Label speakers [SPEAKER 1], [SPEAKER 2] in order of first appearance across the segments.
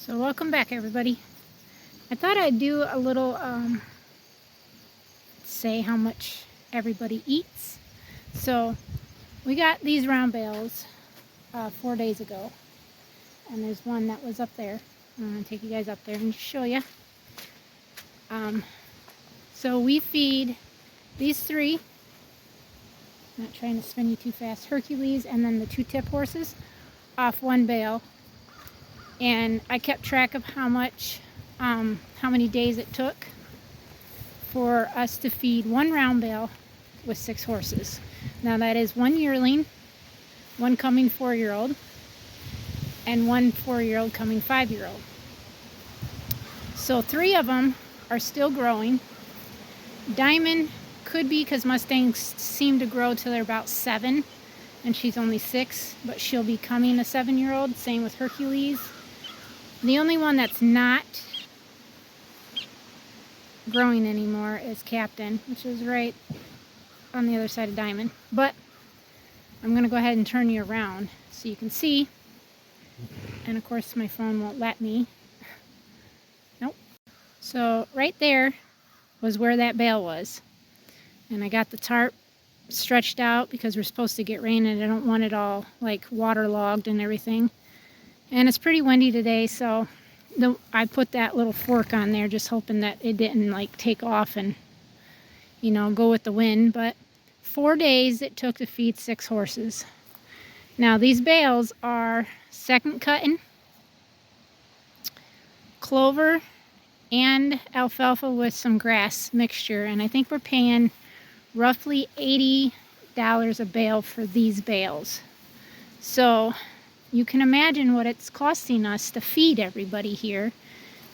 [SPEAKER 1] So welcome back, everybody. I thought I'd do a little say how much everybody eats. So we got these round bales 4 days ago, and there's one that was up there. I'm going to take you guys up there and just show you. So we feed these three, not trying to spin you too fast, Hercules and then the two tip horses off one bale. And I kept track of how many days it took for us to feed one round bale with 6 horses. Now that is one yearling, one coming 4-year-old, and one 4-year-old coming 5-year-old. So 3 of them are still growing. Diamond could be, because Mustangs seem to grow till they're about 7, and she's only 6, but she'll be coming a 7-year-old. Same with Hercules. The only one that's not growing anymore is Captain, which is right on the other side of Diamond. But I'm going to go ahead and turn you around so you can see. And of course my phone won't let me. Nope. So right there was where that bale was. And I got the tarp stretched out because we're supposed to get rain and I don't want it all like waterlogged and everything. And it's pretty windy today, so I put that little fork on there just hoping that it didn't like take off and, you know, go with the wind. But 4 days it took to feed 6 horses. Now these bales are second cutting, clover, and alfalfa with some grass mixture. And I think we're paying roughly $80 a bale for these bales. So you can imagine what it's costing us to feed everybody here.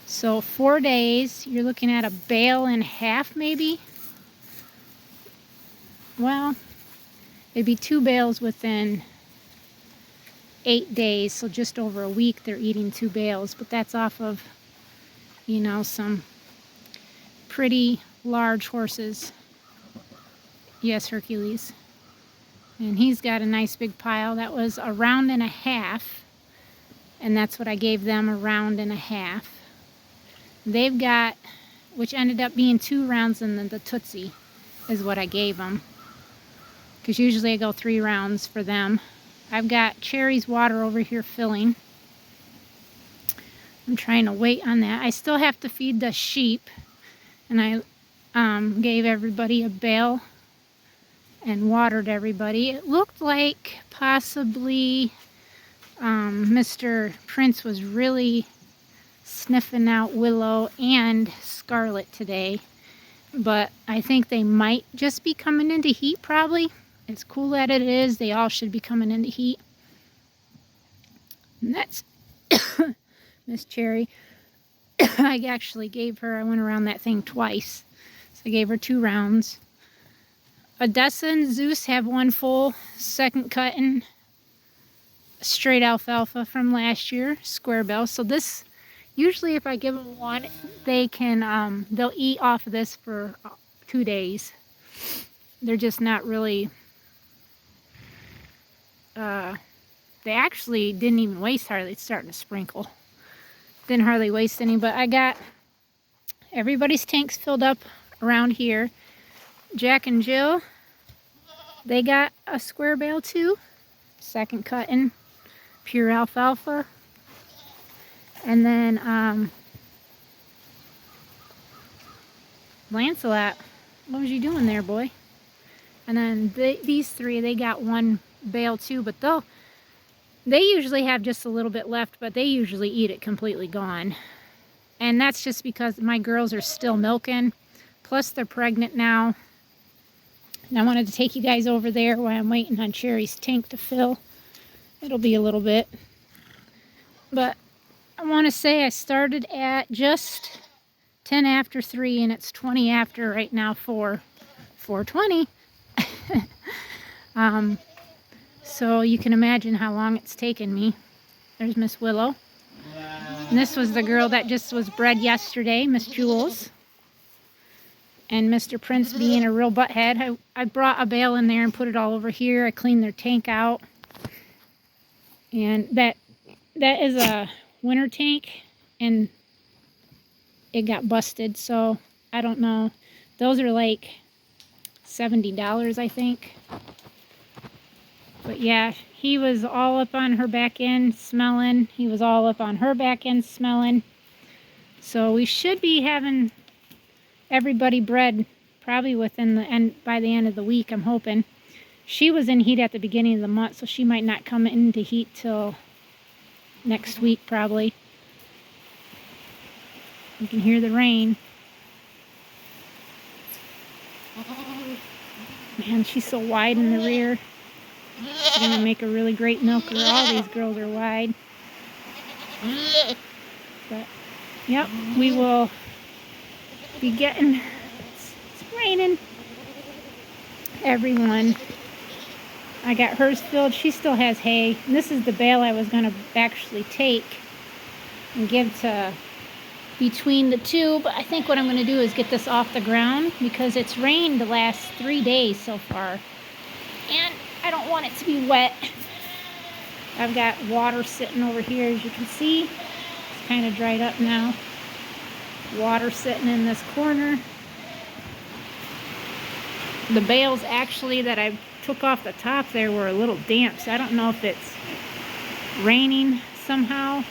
[SPEAKER 1] So 4 days, you're looking at a bale and a half maybe. Well, it'd be 2 bales within 8 days, so just over a week they're eating 2 bales. But that's off of, you know, some pretty large horses. Yes, Hercules. And he's got a nice big pile. That was a round and a half. And that's what I gave them, a round and a half. They've got, which ended up being 2 rounds, and then the Tootsie is what I gave them. Because usually I go 3 rounds for them. I've got Cherry's water over here filling. I'm trying to wait on that. I still have to feed the sheep. And I gave everybody a bale and watered everybody. It looked like possibly Mr. Prince was really sniffing out Willow and Scarlet today, but I think they might just be coming into heat probably. As cool as it is, they all should be coming into heat. And that's Miss Cherry. I actually gave her, I went around that thing twice, so I gave her 2 rounds. Odessa and Zeus have 1 full second cutting straight alfalfa from last year, square bale. So this, usually if I give them 1, they can, they'll eat off of this for 2 days. They're just not really, they actually didn't even waste hardly. It's starting to sprinkle. Didn't hardly waste any, but I got everybody's tanks filled up around here. Jack and Jill, they got a square bale too, second cutting, pure alfalfa. And then Lancelot, what was you doing there, boy? And then these 3, they got 1 bale too, but they usually have just a little bit left, but they usually eat it completely gone. And that's just because my girls are still milking, plus they're pregnant now. And I wanted to take you guys over there while I'm waiting on Cherry's tank to fill. It'll be a little bit. But I want to say I started at just 10 after 3, and it's 20 after right now, 4:20. So you can imagine how long it's taken me. There's Miss Willow. And this was the girl that just was bred yesterday, Miss Jules. And Mr. Prince being a real butthead, I brought a bale in there and put it all over here. I cleaned their tank out. And that is a winter tank, and it got busted. So I don't know. Those are like $70, I think. But yeah, he was all up on her back end smelling. He was all up on her back end smelling. So we should be having everybody bred probably within the end, by the end of the week, I'm hoping. She was in heat at the beginning of the month, so she might not come into heat till next week probably. You can hear the rain. Man, she's so wide in the rear. She's gonna make a really great milker. All these girls are wide. But, yep, we will be getting, it's raining. Everyone. I got hers filled. She still has hay. And this is the bale I was gonna actually take and give to between the two, but I think what I'm gonna do is get this off the ground because it's rained the last 3 days so far. And I don't want it to be wet. I've got water sitting over here, as you can see. It's kind of dried up now. Water sitting in this corner. The bales actually that I took off the top there were a little damp, so I don't know if it's raining somehow.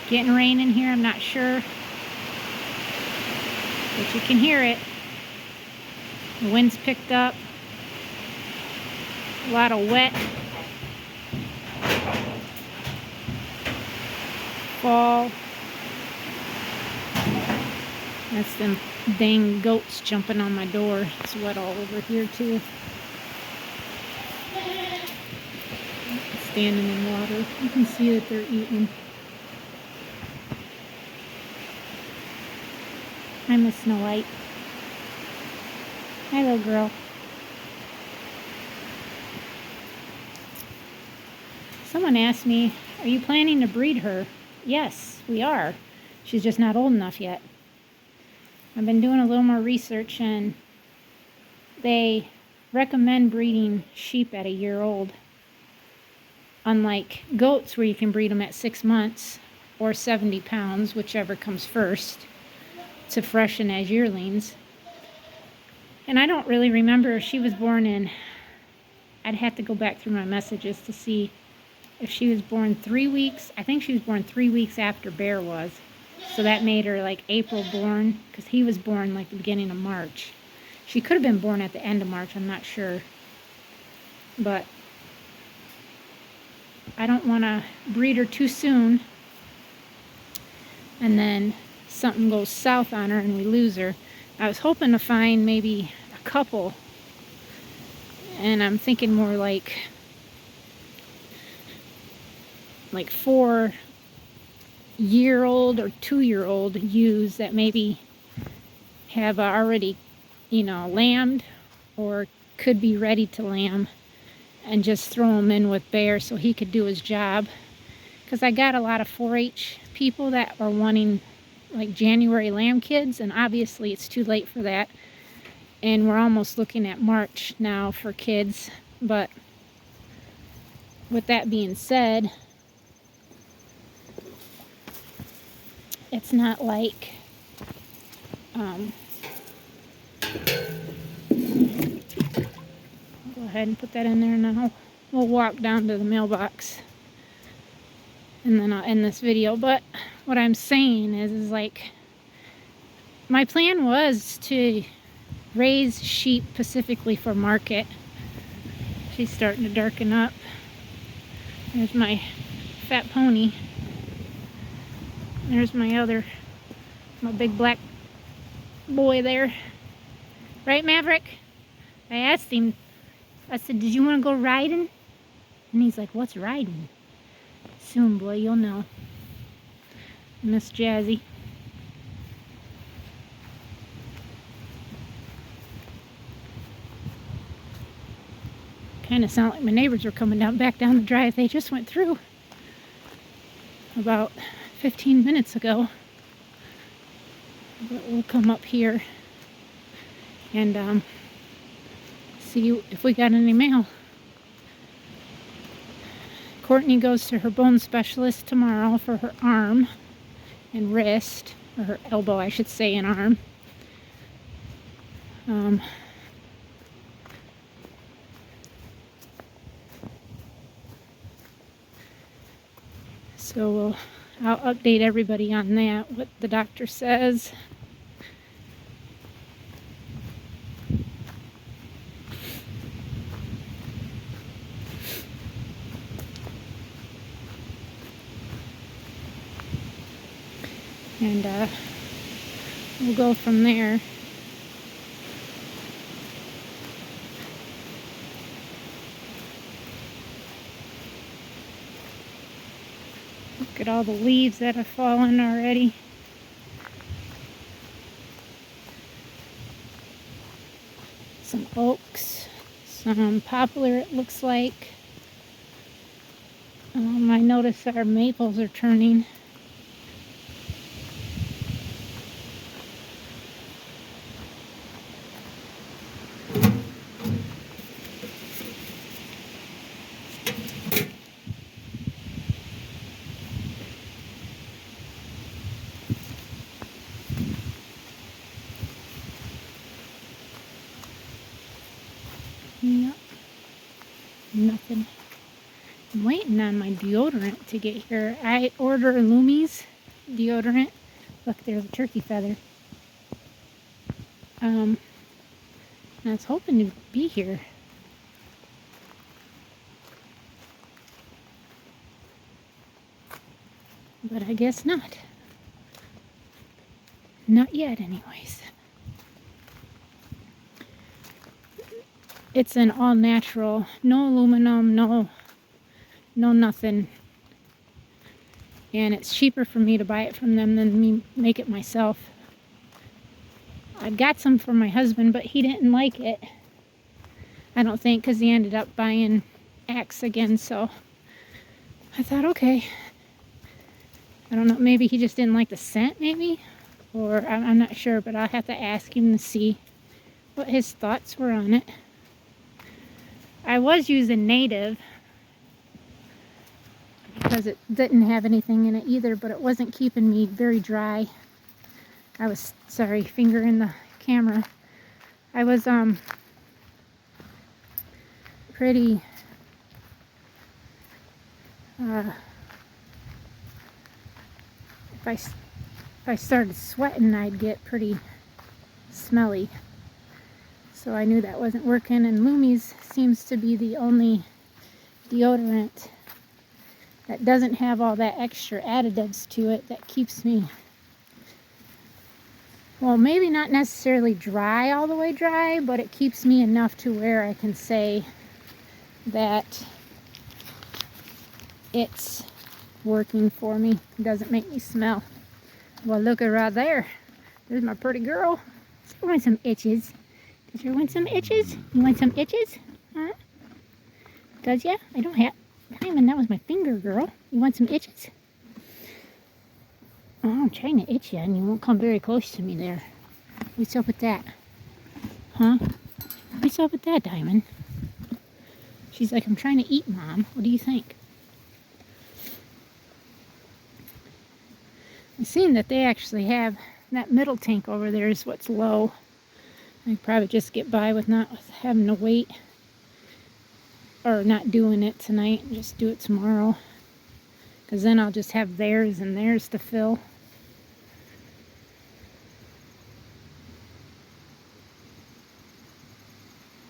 [SPEAKER 1] Getting rain in here, I'm not sure. But you can hear it. The wind's picked up. A lot of wet. Fall. That's them dang goats jumping on my door. It's wet all over here too. Standing in water. You can see that they're eating. I miss Snow White. Hi, little girl. Someone asked me, are you planning to breed her? Yes, we are. She's just not old enough yet. I've been doing a little more research, and they recommend breeding sheep at a year old. Unlike goats, where you can breed them at 6 months or 70 pounds, whichever comes first, to freshen as yearlings. And I don't really remember if she was born in, I'd have to go back through my messages to see if she was born 3 weeks. I think she was born 3 weeks after Bear was. So that made her like April born, because he was born like the beginning of March. She could have been born at the end of March, I'm not sure. But I don't want to breed her too soon and then something goes south on her and we lose her. I was hoping to find maybe a couple, and I'm thinking more like 4-year-old or 2-year-old ewes that maybe have already, lambed or could be ready to lamb, and just throw him in with Bear so he could do his job. Because I got a lot of 4-H people that are wanting like January lamb kids, and obviously it's too late for that. And we're almost looking at March now for kids. But with that being said, it's not like go ahead and put that in there now. We'll walk down to the mailbox and then I'll end this video. But what I'm saying is like, my plan was to raise sheep specifically for market. She's starting to darken up. There's my fat pony. There's my big black boy there. Right, Maverick? I asked him, I said, did you want to go riding? And he's like, what's riding? Soon, boy, you'll know. Miss Jazzy. Kind of sound like my neighbors were coming back down the drive. They just went through about 15 minutes ago. But we'll come up here and see if we got any mail. Courtney goes to her bone specialist tomorrow for her arm. and wrist, or her elbow, I should say, and arm. So I'll update everybody on that, what the doctor says. And we'll go from there. Look at all the leaves that have fallen already. Some oaks, some poplar it looks like. I notice our maples are turning. Yep. Nothing. I'm waiting on my deodorant to get here. I order Lumi's deodorant. Look, there's a turkey feather. I was hoping to be here. But I guess not. Not yet, anyways. It's an all natural, no aluminum, no nothing. And it's cheaper for me to buy it from them than me make it myself. I got some for my husband, but he didn't like it. I don't think, because he ended up buying Axe again, so I thought, okay. I don't know, maybe he just didn't like the scent, maybe? Or I'm not sure, but I'll have to ask him to see what his thoughts were on it. I was using Native because it didn't have anything in it either, but it wasn't keeping me very dry. I was, sorry, finger in the camera. I was pretty if I started sweating, I'd get pretty smelly. So I knew that wasn't working, and Lumi's seems to be the only deodorant that doesn't have all that extra additives to it that keeps me, well, maybe not necessarily dry, all the way dry, but it keeps me enough to where I can say that it's working for me. It doesn't make me smell. Well, look at right there. There's my pretty girl. I want some itches. Does you want some itches? You want some itches? Huh? Does ya? I don't have... Diamond, that was my finger, girl. You want some itches? Oh, I'm trying to itch you, and you won't come very close to me there. What's up with that? Huh? What's up with that, Diamond? She's like, I'm trying to eat, Mom. What do you think? I've seen that they actually have... That middle tank over there is what's low. I could probably just get by with not having to wait. Or not doing it tonight. And just do it tomorrow. Because then I'll just have theirs and theirs to fill.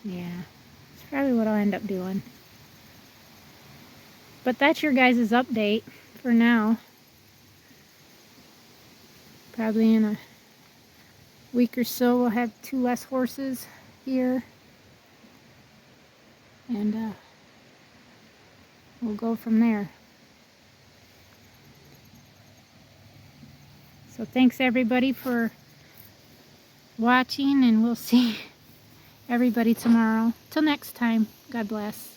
[SPEAKER 1] Yeah. That's probably what I'll end up doing. But that's your guys' update for now. Probably in a week or so we'll have 2 less horses here. And we'll go from there. So thanks everybody for watching, and we'll see everybody tomorrow. Till next time, God bless.